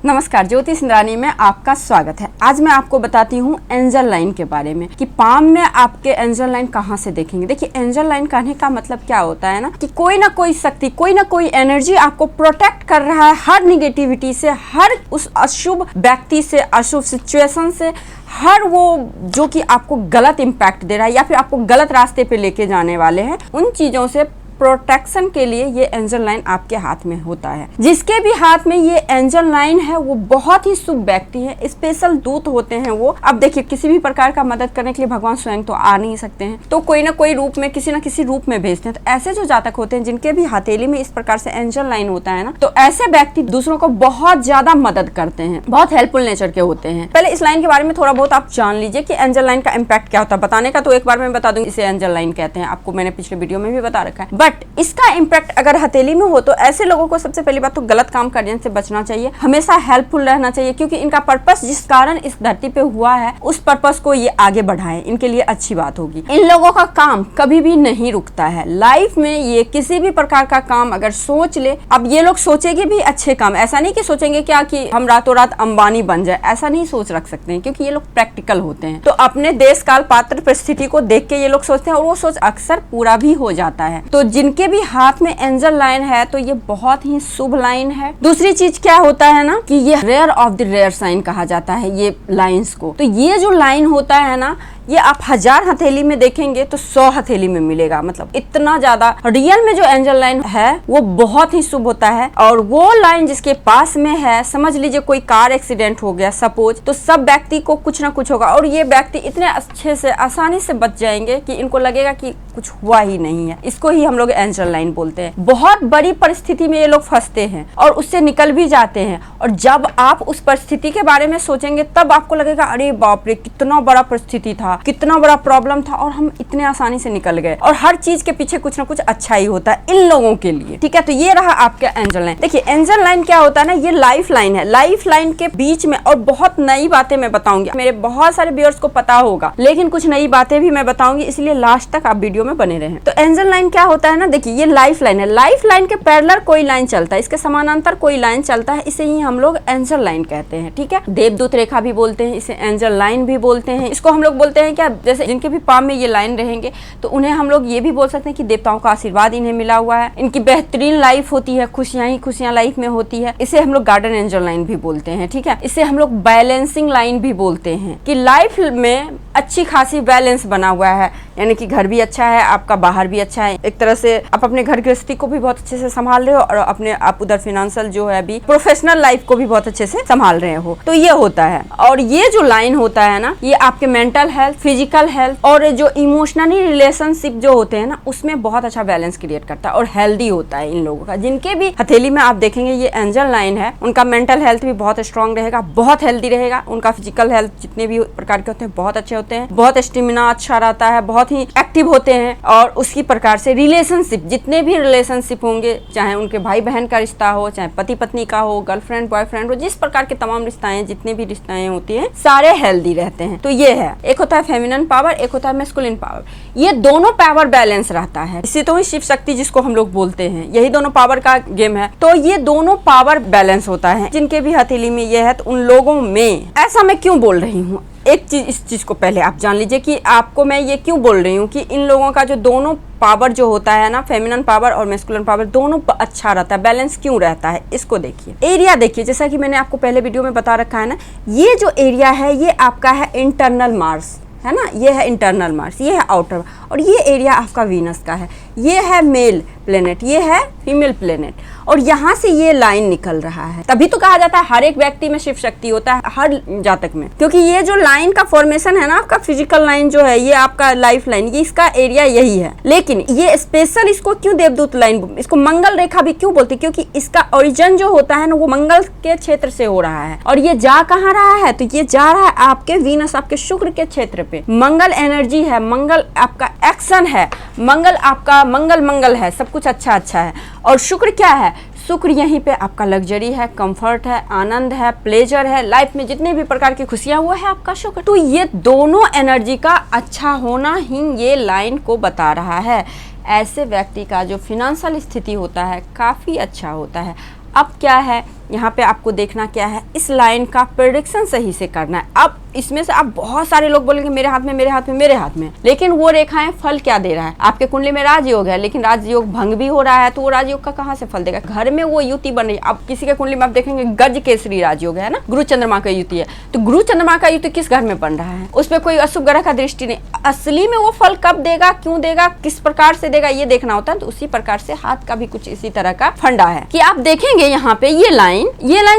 नमस्कार, ज्योति सिंधरानी में आपका स्वागत है। आज मैं आपको बताती हूँ एंजल लाइन के बारे में कि पाम में आपके एंजल लाइन कहाँ से देखेंगे। देखिए, एंजल लाइन कहने का मतलब क्या होता है ना कि कोई ना कोई शक्ति, कोई ना कोई एनर्जी आपको प्रोटेक्ट कर रहा है हर निगेटिविटी से, हर उस अशुभ व्यक्ति से, अशुभ सिचुएशन से, हर वो जो कि आपको गलत इम्पैक्ट दे रहा है या फिर आपको गलत रास्ते पे लेके जाने वाले हैं, उन चीज़ों से प्रोटेक्शन के लिए ये एंजल लाइन आपके हाथ में होता है। जिसके भी हाथ में ये एंजल लाइन है वो बहुत ही शुभ व्यक्ति है, स्पेशल दूत होते हैं वो। अब देखिए, किसी भी प्रकार का मदद करने के लिए भगवान स्वयं तो आ नहीं सकते हैं, तो कोई ना कोई रूप में, किसी ना किसी रूप में भेजते हैं। तो ऐसे जो जातक होते हैं जिनके भी हथेली में इस प्रकार से एंजल लाइन होता है ना, तो ऐसे व्यक्ति दूसरों को बहुत ज्यादा मदद करते हैं, बहुत हेल्पफुल नेचर के होते हैं। पहले इस लाइन के बारे में थोड़ा बहुत आप जान लीजिए कि एंजल लाइन का इम्पैक्ट क्या होता है। बताने का तो एक बार मैं बता दूंगी, इसे एंजल लाइन कहते हैं, आपको मैंने पिछले वीडियो में भी बता रखा है। बट इसका इम्पैक्ट अगर हथेली में हो तो ऐसे लोगों को सबसे पहली बात तो गलत काम करने से बचना चाहिए, हमेशा हेल्पफुल रहना चाहिए, क्योंकि इनका पर्पस जिस कारण इस धरती पे हुआ है उस पर्पस को ये आगे बढ़ाएं, इनके लिए अच्छी बात होगी। इन लोगों का काम कभी भी नहीं रुकता है लाइफ में। ये किसी भी प्रकार का काम अगर सोच ले, अब ये लोग सोचेंगे भी अच्छे काम, ऐसा नहीं कि सोचेंगे क्या कि हम रातों रात अंबानी बन जाए, ऐसा नहीं सोच रख सकते हैं, क्योंकि ये लोग प्रैक्टिकल होते हैं। तो अपने देश काल पात्र परिस्थिति को देख के ये लोग सोचते हैं और वो सोच अक्सर पूरा भी हो जाता है। तो जिनके भी हाथ में एंजल लाइन है तो ये बहुत ही शुभ लाइन है। दूसरी चीज क्या होता है ना कि ये rare of the rare sign कहा जाता है ये लाइंस को। तो ये जो लाइन होता है ना, ये आप 1000 हथेली में देखेंगे तो 100 हथेली में मिलेगा। मतलब इतना ज्यादा रियल में जो एंजल लाइन है वो बहुत ही शुभ होता है। और वो लाइन जिसके पास में है, समझ लीजिए कोई कार एक्सीडेंट हो गया सपोज, तो सब व्यक्ति को कुछ ना कुछ होगा और ये व्यक्ति इतने अच्छे से, आसानी से बच जाएंगे कि इनको लगेगा कि कुछ हुआ ही नहीं है। इसको ही हम लोग एंजल लाइन बोलते हैं। बहुत बड़ी परिस्थिति में ये लोग फंसते हैं और उससे निकल भी जाते हैं। और जब आप उस परिस्थिति के बारे में सोचेंगे तब आपको लगेगा अरे बाप रे, कितना बड़ा परिस्थिति था, कितना बड़ा प्रॉब्लम था और हम इतने आसानी से निकल गए। और हर चीज के पीछे कुछ ना कुछ अच्छा ही होता है इन लोगों के लिए। ठीक है, तो ये रहा आपका एंजल लाइन। देखिए, एंजल लाइन क्या होता है ना, ये लाइफ लाइन है। लाइफ लाइन के बीच में और बहुत नई बातें मैं बताऊंगी, मेरे बहुत सारे व्यूअर्स को पता होगा, लेकिन कुछ नई बातें भी मैं बताऊंगी, इसलिए लास्ट तक आप वीडियो में बने रहें। तो एंजल लाइन क्या होता है ना, देखिए ये लाइफ लाइन है। लाइफ लाइन के पैरेलल कोई लाइन चलता है, इसके समानांतर कोई लाइन चलता है, इसे ही हम लोग एंजल लाइन कहते हैं। ठीक है, देवदूत रेखा भी बोलते हैं, इसे एंजल लाइन भी बोलते हैं। इसको हम लोग बोलते हैं क्या, जैसे जिनके भी पाम में ये लाइन रहेंगे तो उन्हें हम लोग ये भी बोल सकते हैं कि देवताओं का आशीर्वाद इन्हें मिला हुआ है, इनकी बेहतरीन लाइफ होती है, खुशियां ही खुशियां लाइफ में होती है। इसे हम लोग गार्डन एंजल लाइन भी बोलते हैं। ठीक है, इसे हम लोग बैलेंसिंग लाइन भी बोलते हैं कि लाइफ में अच्छी खासी बैलेंस बना हुआ है, यानी कि घर भी अच्छा है, आपका बाहर भी अच्छा है। एक तरह से आप अपने घर गृहस्थी को भी बहुत अच्छे से संभाल रहे हो और अपने आप उधर फाइनेंशियल जो है अभी प्रोफेशनल लाइफ को भी बहुत अच्छे से संभाल रहे हो। तो ये होता है। और ये जो लाइन होता है ना, ये आपके मेंटल हेल्थ, फिजिकल हेल्थ और जो इमोशनली रिलेशनशिप जो होते हैं ना, उसमें बहुत अच्छा बैलेंस क्रिएट करता है और हेल्दी होता है इन लोगों का। जिनके भी हथेली में आप देखेंगे ये एंजल लाइन है, उनका मेंटल हेल्थ भी बहुत स्ट्रांग रहेगा, बहुत हेल्दी रहेगा। उनका फिजिकल हेल्थ जितने भी प्रकार के होते हैं बहुत अच्छे होते हैं, बहुत स्टेमिना अच्छा रहता है, बहुत ही एक्टिव होते हैं। और उसी प्रकार से रिलेशनशिप, जितने भी रिलेशनशिप होंगे, चाहे उनके भाई बहन का रिश्ता हो, चाहे पति पत्नी का हो, गर्लफ्रेंड बॉयफ्रेंड हो, जिस प्रकार के तमाम रिश्ताएं, जितने भी रिश्ताएं होती हैं, सारे हेल्दी रहते हैं। तो ये है, एक होता है फेमिनिन पावर, एक होता है मैस्कुलिन पावर। ये दोनों पावर बैलेंस रहता है, इसी तो ही शिव शक्ति जिसको हम लोग बोलते हैं, यही दोनों पावर का गेम है। तो ये दोनों पावर बैलेंस होता है। जिनके भी हथेली में ये है तो उन लोगों में, ऐसा मैं क्यों बोल रही हूँ, एक चीज, इस चीज को पहले आप जान लीजिए कि आपको मैं ये क्यों बोल रही हूँ कि इन लोगों का जो दोनों पावर जो होता है ना, फेमिनिन पावर और मैस्कुलिन पावर, दोनों अच्छा रहता है, बैलेंस क्यों रहता है। इसको देखिए, एरिया देखिए, जैसा कि मैंने आपको पहले वीडियो में बता रखा है ना, ये जो एरिया है ये आपका है इंटरनल मार्स, है ना, ये है इंटरनल मार्स, ये है आउटर, और ये एरिया आपका वीनस का है। ये है मेल प्लेनेट, ये है फीमेल प्लेनेट, और यहाँ से ये लाइन निकल रहा है। तभी तो कहा जाता है हर एक व्यक्ति में शिव शक्ति होता है, हर जातक में, क्योंकि ये जो लाइन का फॉर्मेशन है ना, आपका फिजिकल लाइन जो है, ये आपका लाइफ लाइन, ये इसका एरिया यही है। लेकिन ये स्पेशल इसको क्यों देवदूत लाइन, इसको मंगल रेखा भी क्यों बोलते, क्योंकि इसका ओरिजिन जो होता है ना, वो मंगल के क्षेत्र से हो रहा है। और ये जा कहाँ रहा है, तो ये जा रहा है आपके वीनस, आपके शुक्र के क्षेत्र पे। मंगल एनर्जी है, मंगल आपका एक्शन है, मंगल आपका मंगल है, सब कुछ अच्छा है। और शुक्र क्या है, शुक्र यहीं पे आपका लग्जरी है, कंफर्ट है, आनंद है, प्लेजर है, लाइफ में जितने भी प्रकार की खुशियां, वो है आपका शुक्र। तो ये दोनों एनर्जी का अच्छा होना ही ये लाइन को बता रहा है। ऐसे व्यक्ति का जो फिनेंशियल स्थिति होता है काफ़ी अच्छा होता है। अब क्या है यहाँ पे आपको देखना क्या है, इस लाइन का प्रेडिक्शन सही से करना है। अब इसमें से आप बहुत सारे लोग बोलेंगे मेरे हाथ में, मेरे हाथ में, मेरे हाथ में, लेकिन वो रेखाएं फल क्या दे रहा है? आपके कुंडली में राजयोग है, लेकिन राजयोग भंग भी हो रहा है, तो वो राजयोग का कहाँ से फल देगा? घर में वो युति बन रही है। अब किसी के कुंडली में आप देखेंगे गज केसरी राजयोग है ना, गुरु चंद्रमा का युति है, तो गुरु चंद्रमा का युति किस घर में बन रहा है? उसमें कोई अशुभ ग्रह का दृष्टि नहीं। असली में वो फल कब देगा, क्यों देगा, किस प्रकार से देगा, ये देखना होता है। तो उसी प्रकार से हाथ का भी कुछ इसी तरह का फंडा है कि आप देखेंगे यहाँ पे ये लाइन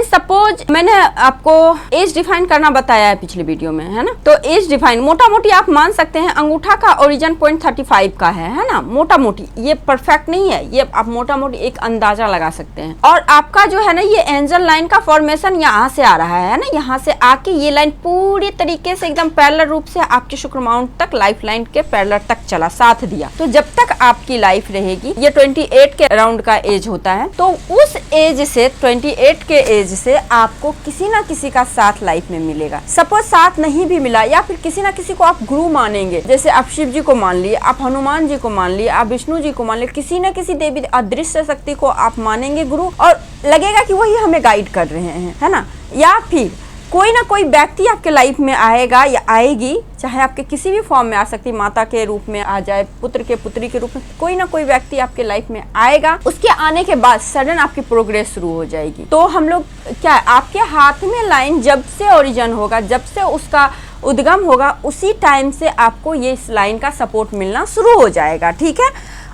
सपोज मैंने आपको एज डिफाइन करना बताया है पिछले वीडियो में, है ना। तो एज डिफाइन मोटा मोटी आप मान सकते हैं अंगूठा का ओरिजिन 0.35 का है ना, मोटा मोटी। ये परफेक्ट नहीं है, ये आप मोटा मोटी एक अंदाजा लगा सकते हैं। और आपका जो है ना ये एंजल लाइन का फॉर्मेशन यहाँ से आ रहा है ना, यहाँ से आके ये लाइन पूरी तरीके से एकदम पैरेलल रूप से आपके शुक्र माउंट तक, लाइफ लाइन के पैरेलल तक चला, साथ दिया। तो जब तक आपकी लाइफ रहेगी, ये 28 के अराउंड का एज होता है, तो उस एज से 28 के एज से आपको किसी ना किसी का साथ लाइफ में मिलेगा। सपोज साथ नहीं भी मिला, या फिर किसी ना किसी को आप गुरु मानेंगे, जैसे आप शिव जी को मान लिए, आप हनुमान जी को मान लिए, आप विष्णु जी को मान लिए, किसी न किसी देवी अदृश्य शक्ति को आप मानेंगे गुरु, और लगेगा कि वही हमें गाइड कर रहे हैं, है ना। या फिर कोई ना कोई व्यक्ति आपके लाइफ में आएगा या आएगी, चाहे आपके किसी भी फॉर्म में आ सकती, माता के रूप में आ जाए, पुत्र के पुत्री के रूप में, कोई ना कोई व्यक्ति आपके लाइफ में आएगा। उसके आने के बाद सडन आपकी प्रोग्रेस शुरू हो जाएगी। तो हम लोग क्या, आपके हाथ में लाइन जब से ओरिजिन होगा, जब से उसका उद्गम होगा, उसी टाइम से आपको ये इस लाइन का सपोर्ट मिलना शुरू हो जाएगा, ठीक है।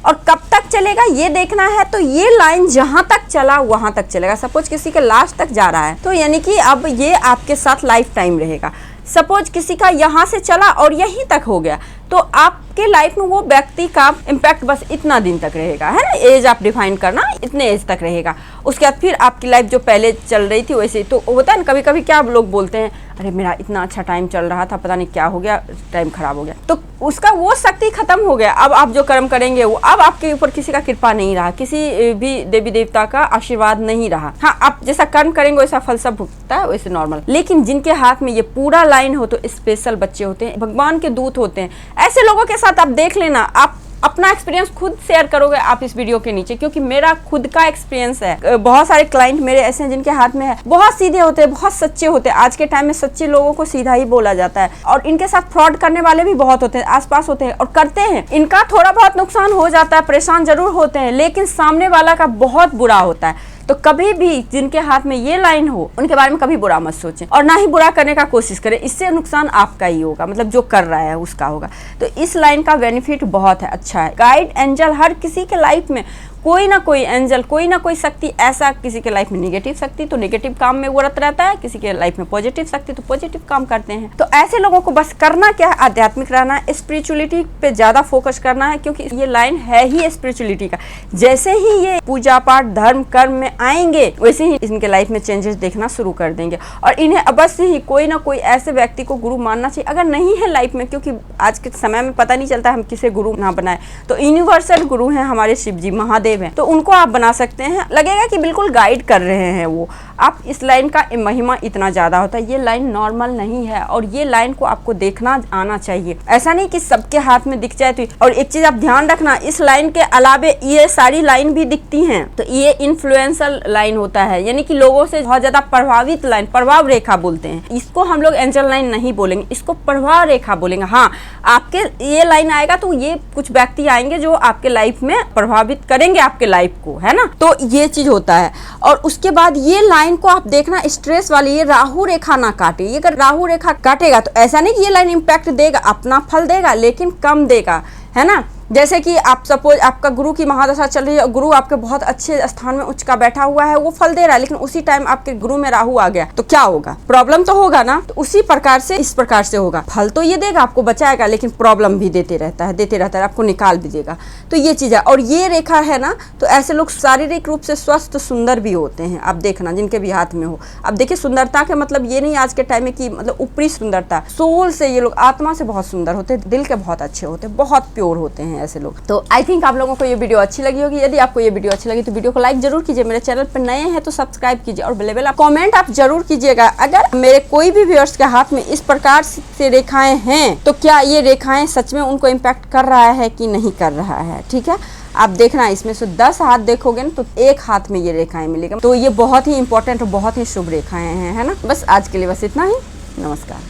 और कब तक चलेगा ये देखना है, तो ये लाइन जहां तक चला वहां तक चलेगा। सपोज किसी के लास्ट तक जा रहा है, तो यानी कि अब ये आपके साथ लाइफ टाइम रहेगा। सपोज किसी का यहाँ से चला और यहीं तक हो गया, तो आपके लाइफ में वो व्यक्ति का इम्पैक्ट बस इतना दिन तक रहेगा, है ना। एज आप डिफाइन करना, इतने एज तक रहेगा। उसके बाद फिर आपकी लाइफ जो पहले चल रही थी वैसे। तो होता है ना, कभी कभी क्या लोग बोलते हैं, अरे मेरा इतना अच्छा टाइम चल रहा था, पता नहीं क्या हो गया, टाइम खराब हो गया। तो उसका वो शक्ति खत्म हो गया। अब आप जो कर्म करेंगे वो, अब आपके ऊपर किसी का कृपा नहीं रहा, किसी भी देवी देवता का आशीर्वाद नहीं रहा। हाँ, आप जैसा कर्म करेंगे वैसा फल सब भुगतता है, वैसे नॉर्मल। लेकिन जिनके हाथ में ये पूरा लाइन हो, तो स्पेशल बच्चे होते हैं, भगवान के दूत होते हैं। ऐसे लोगों के साथ आप देख लेना, आप अपना एक्सपीरियंस खुद शेयर करोगे आप इस वीडियो के नीचे, क्योंकि मेरा खुद का एक्सपीरियंस है। बहुत सारे क्लाइंट मेरे ऐसे हैं जिनके हाथ में है, बहुत सीधे होते हैं, बहुत सच्चे होते हैं। आज के टाइम में सच्चे लोगों को सीधा ही बोला जाता है, और इनके साथ फ्रॉड करने वाले भी बहुत होते हैं, आसपास होते हैं और करते हैं। इनका थोड़ा बहुत नुकसान हो जाता है, परेशान जरूर होते हैं, लेकिन सामने वाला का बहुत बुरा होता है। तो कभी भी जिनके हाथ में ये लाइन हो, उनके बारे में कभी बुरा मत सोचें, और ना ही बुरा करने का कोशिश करें। इससे नुकसान आपका ही होगा, मतलब जो कर रहा है उसका होगा। तो इस लाइन का बेनिफिट बहुत है, अच्छा है। गाइड एंजल हर किसी के लाइफ में कोई ना कोई एंजल, कोई ना कोई शक्ति ऐसा, किसी के लाइफ में नेगेटिव शक्ति तो नेगेटिव काम में वो रत रहता है, किसी के लाइफ में पॉजिटिव शक्ति तो पॉजिटिव काम करते हैं। तो ऐसे लोगों को बस करना क्या है, आध्यात्मिक रहना है, स्पिरिचुअलिटी पे ज्यादा फोकस करना है, क्योंकि ये लाइन है ही स्पिरिचुअलिटी का। जैसे ही ये पूजा पाठ धर्म कर्म में आएंगे, वैसे ही इनके लाइफ में चेंजेस देखना शुरू कर देंगे। और इन्हें अवश्य ही कोई ना कोई ऐसे व्यक्ति को गुरु मानना चाहिए। अगर नहीं है लाइफ में, क्योंकि आज के समय में पता नहीं चलता हम किसे गुरु ना बनाए, तो यूनिवर्सल गुरु हैं हमारे शिव जी महादेव हैं, तो उनको आप बना सकते हैं। लगेगा कि बिल्कुल गाइड कर रहे हैं वो। आप इस लाइन का महिमा इतना ज्यादा होता है। ये लाइन नॉर्मल नहीं है, और ये लाइन को आपको देखना आना चाहिए। ऐसा नहीं कि सबके हाथ में दिख जाए। तो और एक चीज आप ध्यान रखना, इस लाइन के अलावे ये सारी लाइन भी दिखती हैं, तो ये इन्फ्लुएंसल लाइन होता है, यानी कि लोगों से बहुत ज्यादा प्रभावित लाइन, प्रभाव रेखा बोलते हैं इसको। हम लोग एंजल लाइन नहीं बोलेंगे, इसको प्रभाव रेखा बोलेंगे। हाँ, आपके ये लाइन आएगा तो ये कुछ व्यक्ति आएंगे जो आपके लाइफ में प्रभावित करेंगे आपके लाइफ को, है ना। तो ये चीज होता है। और उसके बाद ये लाइन को आप देखना, स्ट्रेस वाली, ये राहु रेखा ना काटे। ये अगर राहु रेखा काटेगा तो ऐसा नहीं कि ये लाइन इम्पैक्ट देगा, अपना फल देगा, लेकिन कम देगा, है ना। जैसे कि आप सपोज आपका गुरु की महादशा चल रही है, गुरु आपके बहुत अच्छे स्थान में उच्च का बैठा हुआ है, वो फल दे रहा है, लेकिन उसी टाइम आपके गुरु में राहु आ गया, तो क्या होगा, प्रॉब्लम तो होगा ना। तो उसी प्रकार से इस प्रकार से होगा, फल तो ये देगा, आपको बचाएगा, लेकिन प्रॉब्लम भी देते रहता है, आपको निकाल भी देगा। तो ये चीज है। और ये रेखा है ना, तो ऐसे लोग शारीरिक रूप से स्वस्थ सुंदर भी होते हैं। आप देखना जिनके भी हाथ में हो। अब देखिए, सुंदरता के मतलब ये नहीं आज के टाइम में कि मतलब ऊपरी सुंदरता, सोल से ये लोग आत्मा से बहुत सुंदर होते हैं, दिल के बहुत अच्छे होते हैं, बहुत प्योर होते हैं ऐसे लोग। तो आई थिंक आप लोगों को ये वीडियो अच्छी लगी होगी। यदि आपको ये वीडियो अच्छी लगी तो वीडियो को लाइक जरूर कीजिए, मेरे चैनल पर नए हैं तो सब्सक्राइब कीजिए, और बेल बेल कमेंट आप जरूर कीजिएगा। अगर मेरे कोई भी व्यूअर्स के हाथ में इस प्रकार से रेखाएं हैं, तो क्या ये रेखाएं सच में उनको इम्पैक्ट कर रहा है कि नहीं कर रहा है, ठीक है। आप देखना इसमें से 10 हाथ देखोगे ना तो एक हाथ में ये रेखाएं मिलेगा। तो ये बहुत ही इंपॉर्टेंट और बहुत ही शुभ रेखाएं हैं, है ना। बस आज के लिए बस इतना ही। नमस्कार।